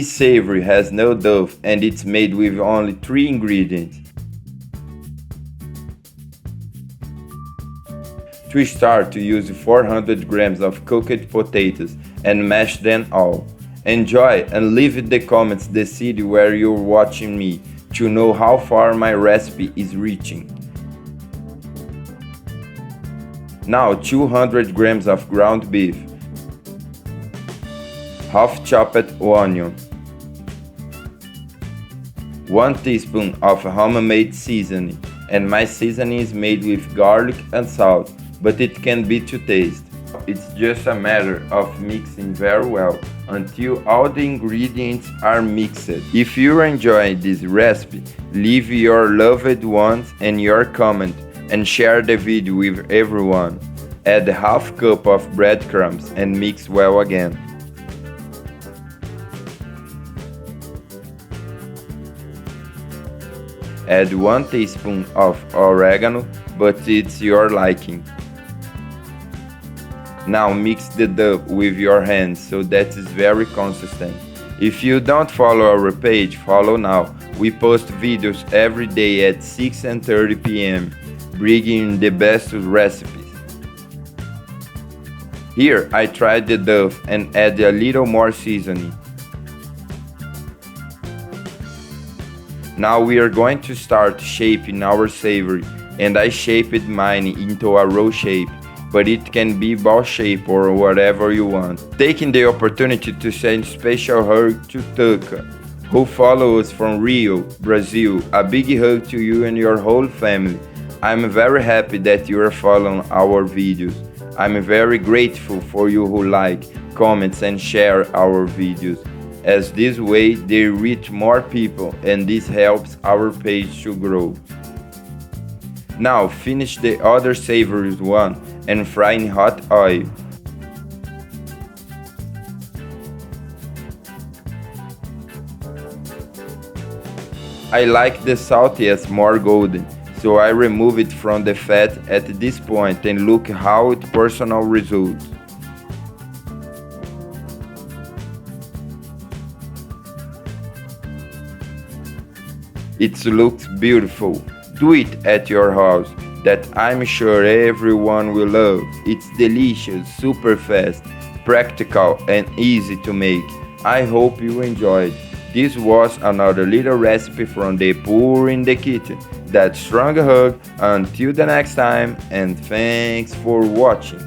This savory has no dough and it's made with only 3 ingredients. To start, use 400 grams of cooked potatoes and mash them all. Enjoy and leave in the comments the city where you're watching me to know how far my recipe is reaching. Now 200 grams of ground beef, half chopped onion, 1 teaspoon of homemade seasoning, and my seasoning is made with garlic and salt, but it can be to taste. It's just a matter of mixing very well until all the ingredients are mixed. If you enjoy this recipe, leave your loved ones and your comment and share the video with everyone. Add half cup of breadcrumbs and mix well again. Add 1 teaspoon of oregano, but it's your liking. Now mix the dough with your hands so that it's very consistent. If you don't follow our page, follow now. We post videos every day at 6:30 p.m. bringing the best recipes. Here I tried the dough and add a little more seasoning. Now we are going to start shaping our savory, and I shaped mine into a roll shape, but it can be ball shape or whatever you want. Taking the opportunity to send special hug to Tuca, who follows us from Rio, Brazil. A big hug to you and your whole family. I'm very happy that you are following our videos. I'm very grateful for you who like, comments and share our videos, as this way they reach more people and this helps our page to grow. Now finish the other savory one and fry in hot oil. I like the saltiest more golden, so I remove it from the fat at this point and look how it personal results. It looks beautiful. Do it at your house. That I'm sure everyone will love. It's delicious, super fast, practical and easy to make. I hope you enjoyed. This was another little recipe from the Poor in the Kitchen. That strong hug until the next time, and thanks for watching.